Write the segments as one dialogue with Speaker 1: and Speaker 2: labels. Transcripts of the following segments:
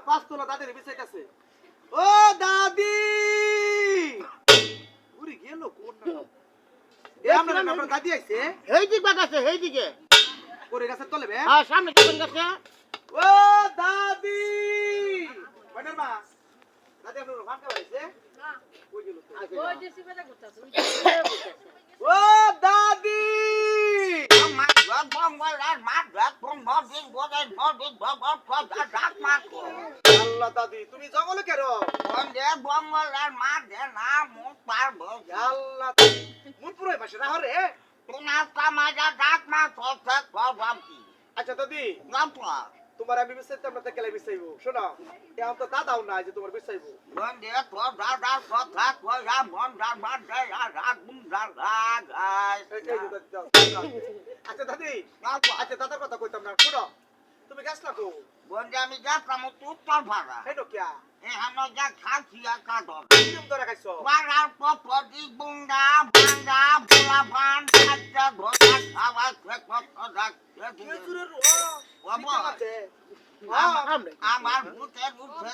Speaker 1: পাঁচতলা দাদির বিচাইতাছে ও দাদি উড়ি গেল কোন না এ আমরা আমরা দাদি আইছে
Speaker 2: এই দিক বাগাছে এই দিকে
Speaker 1: করে গেছে তলে বে
Speaker 2: হ্যাঁ সামনে কোন গেছে
Speaker 1: ও দাদি বনের মা দাদি আপনার ভাত খাওয়াইছে না কই গেল ওই যে সিবাদা করতেছে ও দাদি
Speaker 2: আমার বঙ্গল আর মাছ বঙ্গল গোদাই নদী বঙ্গল ডাক মারো
Speaker 1: আল্লাহ দাদি তুমি জঙ্গলে কেন
Speaker 2: বন্ধে বঙ্গল আর মাছ না মুখ পারবো
Speaker 1: আল্লাহ দাদি মুন পুরো পাশে রাহ রে
Speaker 2: তোমার কামাজা ডাক মাছ সব প্রবলেম কি
Speaker 1: আচ্ছা দাদি
Speaker 2: গামপা
Speaker 1: তোমার আমি বিচাইতাম না কেলে বিচাইবো শোনো এখন তো দাদাও না যে তোমার বিচাইবো
Speaker 2: বন্ধে তো দাদা কথা কইরা মন রাত রাত বুম রাত
Speaker 1: আচ্ছা দাদি
Speaker 2: গামপা
Speaker 1: আচ্ছা দাদার কথা কইতাম না শোনো তুমি গেছলা কো
Speaker 2: বন্ধে আমি যাতাম উত্তর ভাড়া
Speaker 1: হেডো কিয়া
Speaker 2: এখানে যা খাচ্ছি একা দর
Speaker 1: নিয়ম ধরে খাইছো
Speaker 2: পাড়ার পপটি বুঙ্গা ভাঙ্গা পোলা পান খাচ্চা ধোসা খাওয়া
Speaker 1: খেজুরের
Speaker 2: আমার ভূতের উঠছে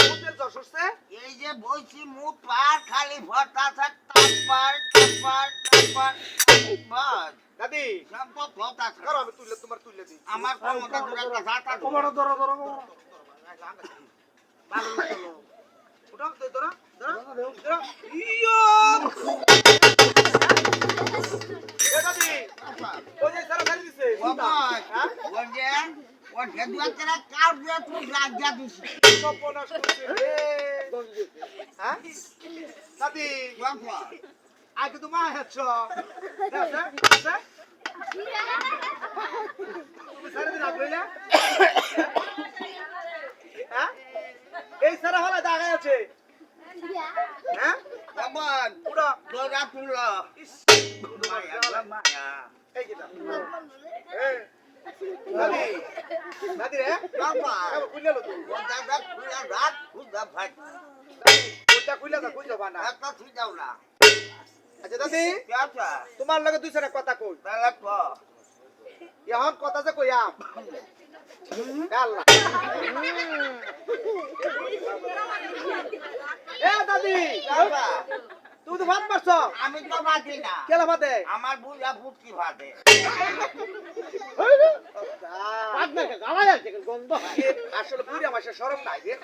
Speaker 1: মুখের জ্বর সরছে
Speaker 2: এই যে বইছি মুখ পার খালি ভর্তা থাক তারপর বস
Speaker 1: দাদি
Speaker 2: সম্পদ ভর্তা
Speaker 1: করো আমি তুললে তোমার তুললে দিই
Speaker 2: আমার ক্ষমতা ধরে একটা ঝাঁটা
Speaker 1: ধরো ধরো ধরো ভালো লাগলো উঠাও ধরো ধরো ধরো ইয়ো এ দাদি ওই যে সারা খালি দিছে হ্যাঁ
Speaker 2: ওকে দুয়াতেরা কার দিয়ে তুই লাগিয়া দিছিস
Speaker 1: সপনাশ করছে রে হ্যাঁ দাদি
Speaker 2: বাবা
Speaker 1: আগে তো মা হেছ দেখছ তুমি সারা দিন আগ্রহী হ্যাঁ এই সারা হলা দাগা আছে হ্যাঁ
Speaker 2: বাবা
Speaker 1: পুরো
Speaker 2: তোরা তুলো
Speaker 1: ইস
Speaker 2: মায়া
Speaker 1: এই কিটা এই দাদি দাদি রে
Speaker 2: বাবা
Speaker 1: কুইলা লো তুই
Speaker 2: দাদা তুই রাত খুদা ভাই
Speaker 1: ওটা কুইলা দা কুইলা বানা
Speaker 2: এত তুই যাও না
Speaker 1: আচ্ছা দাদি
Speaker 2: কেটা
Speaker 1: তোমার লগে দুই সারা কথা কই
Speaker 2: তাহলে তো
Speaker 1: এখন কথা যে কইয়া আল্লাহ এ দাদি
Speaker 2: বাবা
Speaker 1: তুমি তো ভাত মারছো
Speaker 2: আমি তো বাদি না
Speaker 1: কেলা ভাতে
Speaker 2: আমার বুড়া ফুটকি ভাতে
Speaker 1: ভাত না গালা যাচ্ছে গন্ধ আসলে বুড়ি আমার শরম নাই রে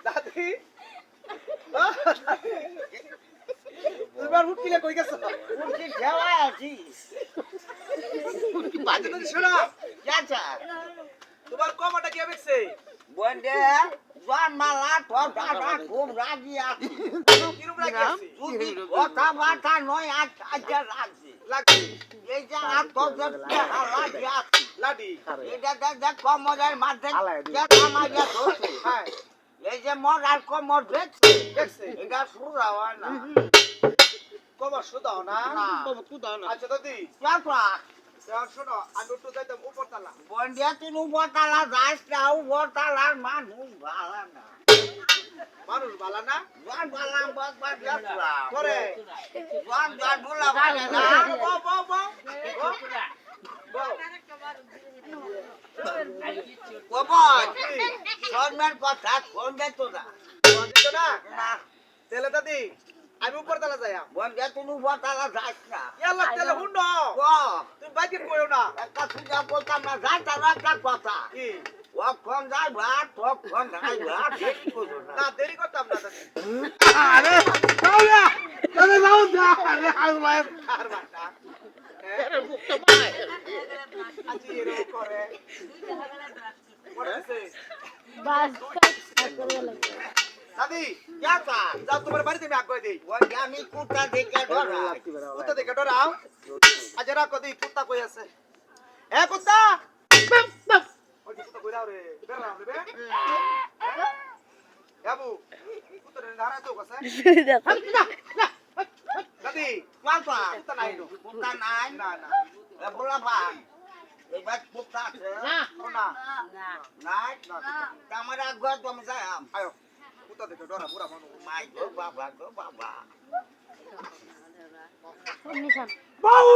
Speaker 1: দাদি তোমার উঠকিলে কই গেছো
Speaker 2: ফুটকি খেওয়া আছি
Speaker 1: বাজে দাদি শোনো
Speaker 2: কেটা
Speaker 1: তোমার কমাটা কে বেচছে
Speaker 2: বন্ধে জোয়ান মালা তো দাদা খুব রাজি আছে
Speaker 1: কিরম লাগি আছে
Speaker 2: যদি কথা বার্তা নয় আজকে রাজি
Speaker 1: লাগছে
Speaker 2: এই যে আত্মজের রাজি আছে
Speaker 1: লাডি
Speaker 2: এটা দেখ কমরের মাঝে আমাকে ধরছে
Speaker 1: হ্যাঁ
Speaker 2: এই যে মরার কমর দেখছে
Speaker 1: দেখছে
Speaker 2: এটা সুরা হয় না
Speaker 1: কমা শুদাও না
Speaker 2: না।
Speaker 1: আচ্ছা দাদি
Speaker 2: চাপা
Speaker 1: এখন শোনো আমি একটু যাইতাম উপরতলা
Speaker 2: বন্ডিয়া তুই উপরতলা যাস না উপরতলার মানুষ ভালো না
Speaker 1: মানুষ বালা না
Speaker 2: জোয়ান বালাম বকবার দেখলাম
Speaker 1: করে
Speaker 2: জোয়ান জোয়ান বলা ভালো না
Speaker 1: বউ বউ বউ বউ
Speaker 2: কবর সন্ধ্যার কথা সন্ধ্যা তো না
Speaker 1: দিত না
Speaker 2: না
Speaker 1: তেলে দাদি আমি উপরতলা যাইয়া
Speaker 2: বন্ডিয়া তুই উপরতলা যাস না
Speaker 1: ইয়াল্লা তেলে হুন্ডো
Speaker 2: ও
Speaker 1: তুমি বাইকে কইও না
Speaker 2: একটা সুজা বলতাম না যাই তার একটা কথা
Speaker 1: কি
Speaker 2: কখন যাই ভাত কখন যাই ভাত দেরি করো না
Speaker 1: না দেরি করতাম না দাদি
Speaker 3: আরে তাহলে তাহলে নাও যা আরে আল্লাহ
Speaker 1: আর বাটা
Speaker 2: এর মুখটা মায়
Speaker 1: আজি এরকম করে পড়ছে
Speaker 4: বাস করে লাগে
Speaker 1: দাদি
Speaker 2: যাতা
Speaker 1: যাও তোমার বাড়িতে আমি আগে দেই
Speaker 2: ওই আমি কুত্তা দেখে ধরা
Speaker 1: কুত্তা দেখে ডরাও আজ রাখো দি কুত্তা কই আছে এ কুত্তা ওই যে কুত্তা কই দাও রে বের নাও রে বে বাবু কুত্তা রে ধারা তো কসে দাদি
Speaker 2: পাপা
Speaker 1: কুত্তা নাই নো
Speaker 2: কুত্তা নাই
Speaker 1: না না
Speaker 2: এ বলা পা এবার কুত্তা আছে
Speaker 4: না
Speaker 1: ও না
Speaker 2: নাই আমার আগত তুমি যাই
Speaker 1: আয়ো কুত্তা দেখে ডরা পুরা মানুষ
Speaker 2: মাই গো বাবা
Speaker 4: নিশান
Speaker 3: বাউ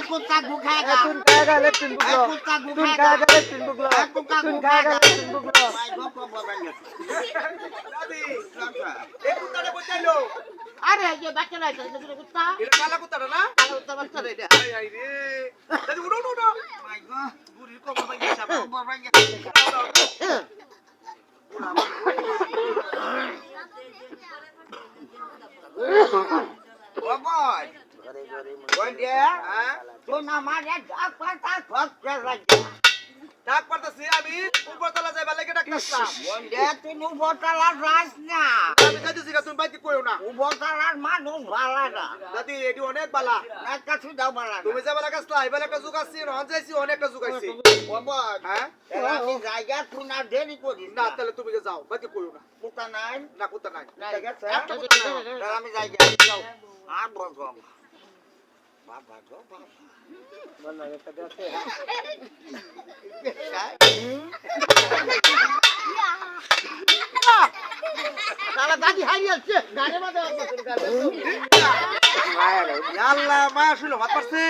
Speaker 2: कुत्ता गुखाएगा
Speaker 1: तुम खाएगा लेकिन बुगलो
Speaker 2: कुत्ता
Speaker 1: तुम
Speaker 2: गुखाएगा
Speaker 1: खाएगा लेकिन बुगलो
Speaker 2: कुत्ता
Speaker 1: तुम खाएगा लेकिन बुगलो
Speaker 2: भाई को बोलेंगे
Speaker 1: দাদি এই কুত্তাটা বচাইলো
Speaker 2: अरे ये बच्चा नहीं था ये कुत्ता
Speaker 1: এটা কালা কুত্তাটা না
Speaker 2: कुत्ता बच्चा नहीं था
Speaker 1: আই আই রে দাদি উঠো উঠো উঠো
Speaker 2: भाई को बुरी को बोलेंगे सब बोलेंगे ओ बॉय बोल दे
Speaker 1: হ্যাঁ
Speaker 2: तू ना मारे डाक पड़ता फक कर रही
Speaker 1: ডাক পারতাছি আমি উপরতলা যাইবা লাগে ডাকতাম
Speaker 2: बोल दे तू नु बोतला रास ना
Speaker 1: আমি কইতেছি তুমি বাইতে কইও না
Speaker 2: उ बोतला मानुस वाला ना
Speaker 1: দাদি এটি অনেক বালা
Speaker 2: ना कछु दाव वाला
Speaker 1: তুমি যাইবা লাগাছলা এবার একটা যুগ আসছি রহন যাইছি অনেকটা যুগ আইছি
Speaker 2: ओ बॉय
Speaker 1: হ্যাঁ
Speaker 2: আমি জায়গা তুই না দেরি করিস
Speaker 1: না তাহলে তুমি যাও বাইতে কইও না
Speaker 2: কুত্তা নাই
Speaker 1: না কুত্তা নাই
Speaker 2: জায়গা
Speaker 1: একটা কুত্তা নাই
Speaker 2: তাহলে আমি জায়গা যাও আর বলবো বাবা গো বাবা
Speaker 3: শালা দাদি হারিয়ে যাচ্ছে গানে মাঝে
Speaker 1: আল্লাহ মা শুলো ভাত পারছে